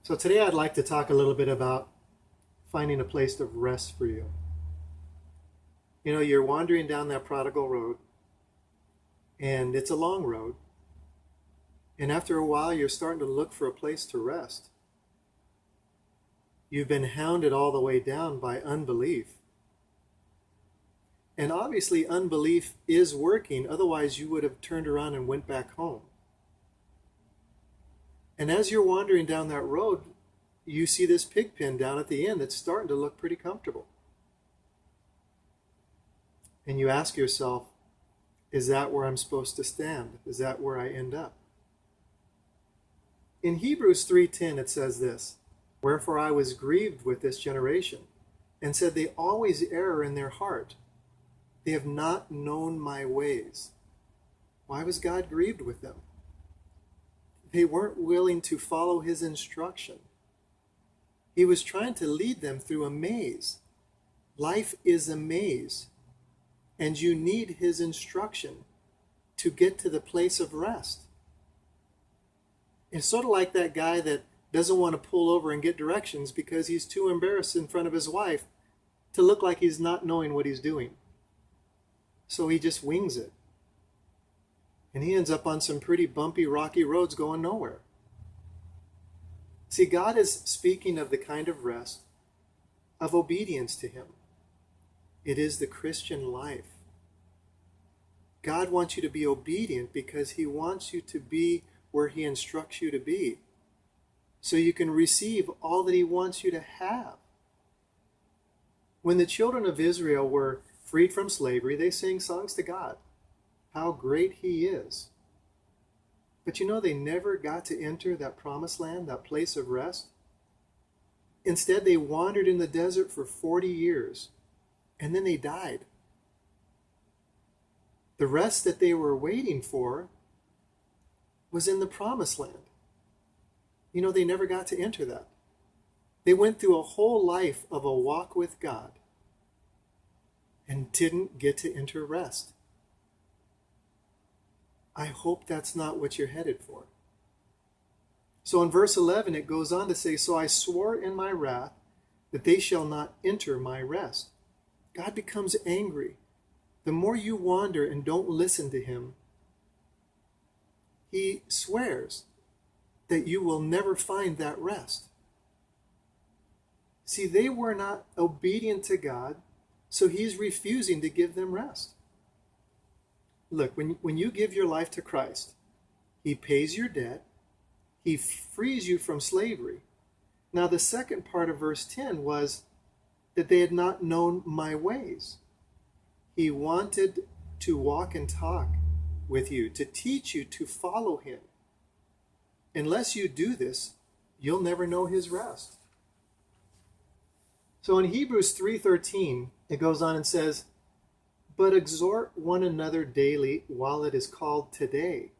So today I'd like to talk a little bit about finding a place of rest for you. You know, you're wandering down that prodigal road, and it's a long road. And after a while, you're starting to look for a place to rest. You've been hounded all the way down by unbelief. And obviously, unbelief is working. Otherwise, you would have turned around and went back home. And as you're wandering down that road, you see this pig pen down at the end that's starting to look pretty comfortable. And you ask yourself, is that where I'm supposed to stand? Is that where I end up? In Hebrews 3:10 it says this, "Wherefore I was grieved with this generation, and said, they always err in their heart. They have not known my ways." Why was God grieved with them? They weren't willing to follow his instruction. He was trying to lead them through a maze. Life is a maze, and you need his instruction to get to the place of rest. It's sort of like that guy that doesn't want to pull over and get directions because he's too embarrassed in front of his wife to look like he's not knowing what he's doing. So he just wings it. And he ends up on some pretty bumpy, rocky roads going nowhere. See, God is speaking of the kind of rest of obedience to him. It is the Christian life. God wants you to be obedient because he wants you to be where he instructs you to be, so you can receive all that he wants you to have. When the children of Israel were freed from slavery, they sang songs to God, how great he is. But you know, they never got to enter that promised land, that place of rest. Instead, they wandered in the desert for 40 years, and then they died. The rest that they were waiting for was in the promised land. You know, they never got to enter that. They went through a whole life of a walk with God and didn't get to enter rest. I hope that's not what you're headed for. So in verse 11, it goes on to say, "So I swore in my wrath that they shall not enter my rest." God becomes angry. The more you wander and don't listen to him, he swears that you will never find that rest. See, they were not obedient to God, so he's refusing to give them rest. Look, when you give your life to Christ, he pays your debt, he frees you from slavery. Now, the second part of verse 10 was that they had not known my ways. He wanted to walk and talk with you, to teach you to follow him. Unless you do this, you'll never know his rest. So in Hebrews 3:13, it goes on and says, "But exhort one another daily while it is called today,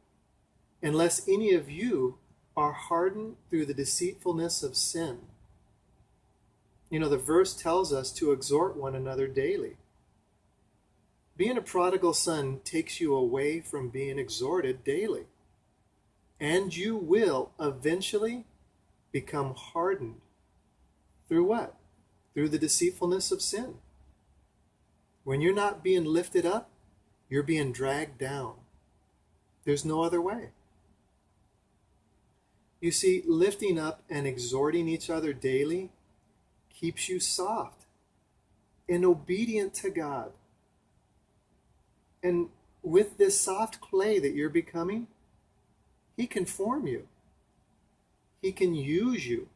unless any of you are hardened through the deceitfulness of sin." You know, the verse tells us to exhort one another daily. Being a prodigal son takes you away from being exhorted daily. And you will eventually become hardened. Through what? Through the deceitfulness of sin. When you're not being lifted up, you're being dragged down. There's no other way. You see, lifting up and exhorting each other daily keeps you soft and obedient to God. And with this soft clay that you're becoming, he can form you. He can use you.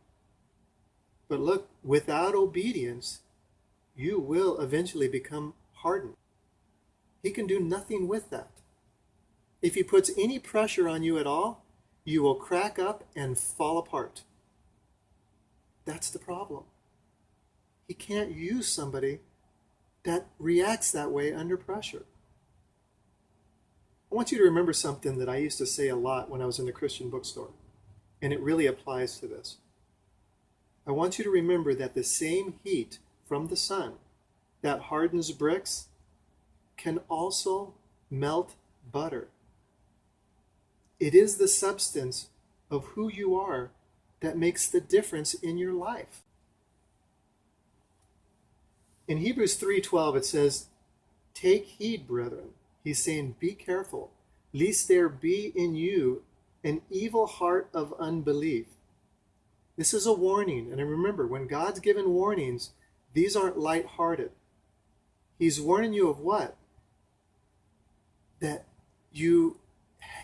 But look, without obedience, you will eventually become hardened. He can do nothing with that. If he puts any pressure on you at all, you will crack up and fall apart. That's the problem. He can't use somebody that reacts that way under pressure. I want you to remember something that I used to say a lot when I was in the Christian bookstore, and it really applies to this. I want you to remember that the same heat from the sun that hardens bricks can also melt butter. It is the substance of who you are that makes the difference in your life. In Hebrews 3:12 it says, "Take heed, brethren." He's saying, be careful, lest there be in you an evil heart of unbelief. This is a warning. And remember, when God's given warnings, these aren't lighthearted. He's warning you of what? That you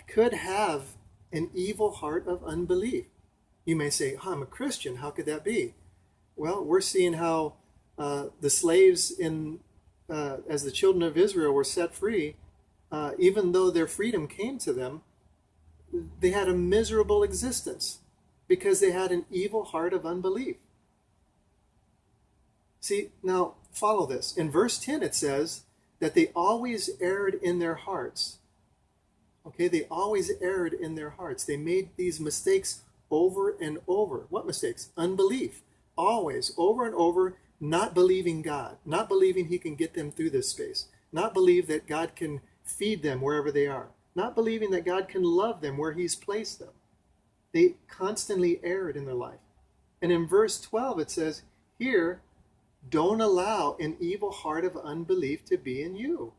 could have an evil heart of unbelief. You may say, I'm a Christian. How could that be? Well, we're seeing how the slaves as the children of Israel were set free, even though their freedom came to them, they had a miserable existence because they had an evil heart of unbelief. See, now follow this. In verse 10 it says that they always erred in their hearts. Okay, they always erred in their hearts. They made these mistakes over and over. What mistakes? Unbelief. Always, over and over, not believing God, not believing he can get them through this space, not believe that God can feed them wherever they are, not believing that God can love them where he's placed them. They constantly erred in their life. And in verse 12 it says, here, don't allow an evil heart of unbelief to be in you.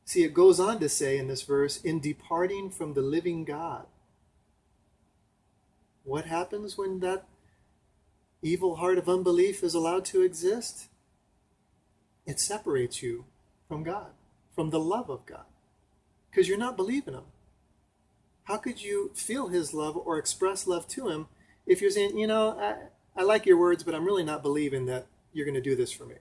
See, it goes on to say in this verse, in departing from the living God. What happens when that evil heart of unbelief is allowed to exist? It separates you from God, from the love of God, because you're not believing him. How could you feel his love or express love to him if you're saying, I like your words, but I'm really not believing that you're going to do this for me?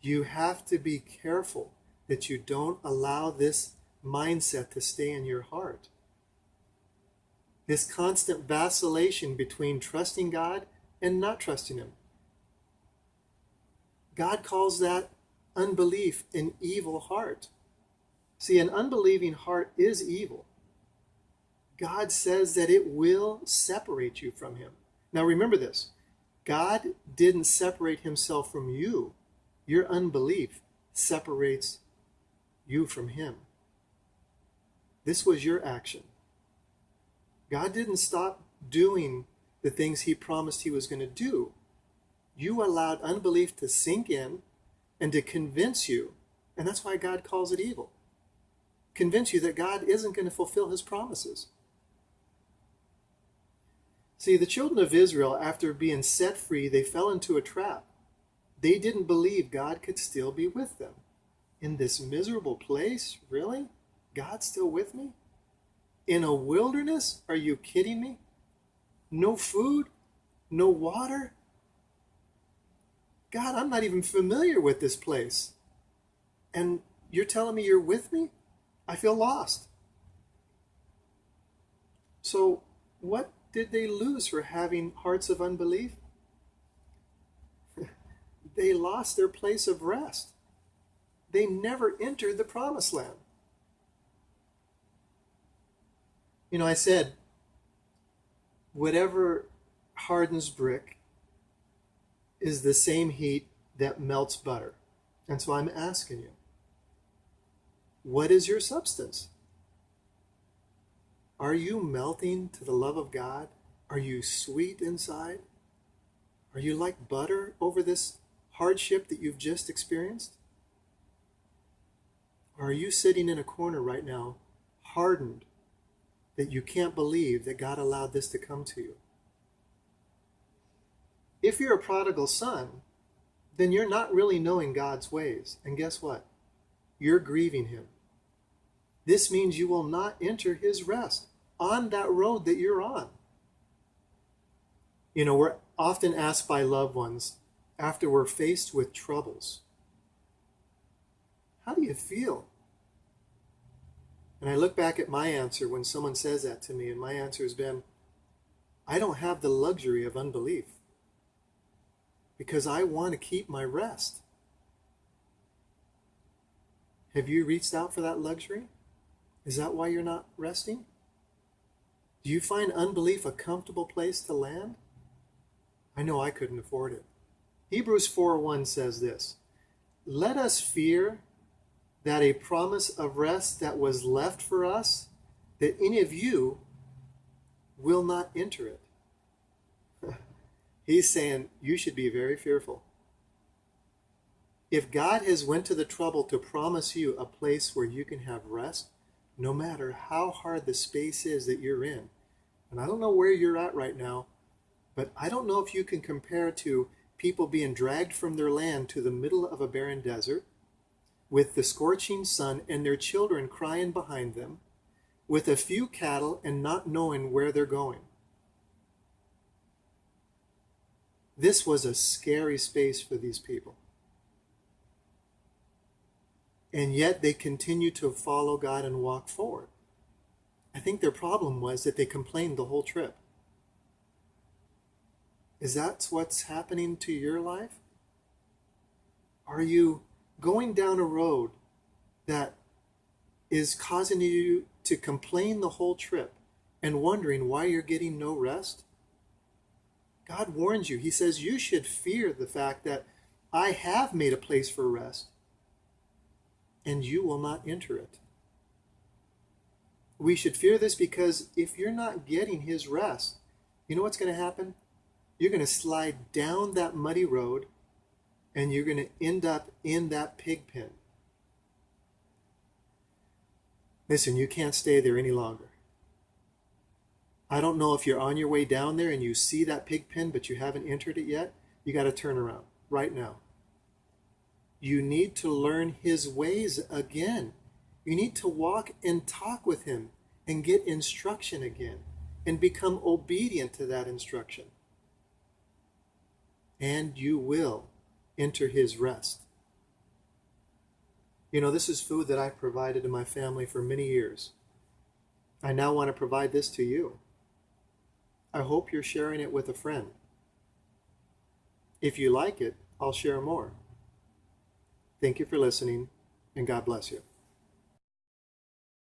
You have to be careful that you don't allow this mindset to stay in your heart. This constant vacillation between trusting God and not trusting him. God calls that unbelief an evil heart. See, an unbelieving heart is evil. God says that it will separate you from him. Now remember this. God didn't separate himself from you. Your unbelief separates you from him. This was your action. God didn't stop doing the things he promised he was going to do. You allowed unbelief to sink in and to convince you, and that's why God calls it evil. Convince you that God isn't going to fulfill his promises. See, the children of Israel, after being set free, they fell into a trap. They didn't believe God could still be with them. In this miserable place? Really? God's still with me? In a wilderness? Are you kidding me? No food? No water? God, I'm not even familiar with this place. And you're telling me you're with me? I feel lost. So what did they lose for having hearts of unbelief? They lost their place of rest. They never entered the promised land. I said, whatever hardens brick is the same heat that melts butter. And so I'm asking you, what is your substance? Are you melting to the love of God? Are you sweet inside? Are you like butter over this hardship that you've just experienced? Or are you sitting in a corner right now, hardened, that you can't believe that God allowed this to come to you? If you're a prodigal son, then you're not really knowing God's ways. And guess what? You're grieving him. This means you will not enter his rest on that road that you're on. We're often asked by loved ones after we're faced with troubles, how do you feel? And I look back at my answer when someone says that to me, and my answer has been, I don't have the luxury of unbelief because I want to keep my rest. Have you reached out for that luxury? Is that why you're not resting? Do you find unbelief a comfortable place to land? I know I couldn't afford it. Hebrews 4:1 says this, let us fear that a promise of rest that was left for us that any of you will not enter it. He's saying you should be very fearful. If God has went to the trouble to promise you a place where you can have rest, no matter how hard the space is that you're in, and I don't know where you're at right now, but I don't know if you can compare to people being dragged from their land to the middle of a barren desert with the scorching sun and their children crying behind them, with a few cattle and not knowing where they're going. This was a scary space for these people. And yet they continue to follow God and walk forward. I think their problem was that they complained the whole trip. Is that what's happening to your life? Are you going down a road that is causing you to complain the whole trip and wondering why you're getting no rest? God warns you. He says you should fear the fact that I have made a place for rest, and you will not enter it. We should fear this because if you're not getting his rest, you know what's going to happen? You're going to slide down that muddy road and you're going to end up in that pig pen. Listen, you can't stay there any longer. I don't know if you're on your way down there and you see that pig pen but you haven't entered it yet. You got to turn around right now. You need to learn his ways again. You need to walk and talk with him and get instruction again and become obedient to that instruction. And you will enter his rest. You know, this is food that I've provided to my family for many years. I now want to provide this to you. I hope you're sharing it with a friend. If you like it, I'll share more. Thank you for listening, and God bless you.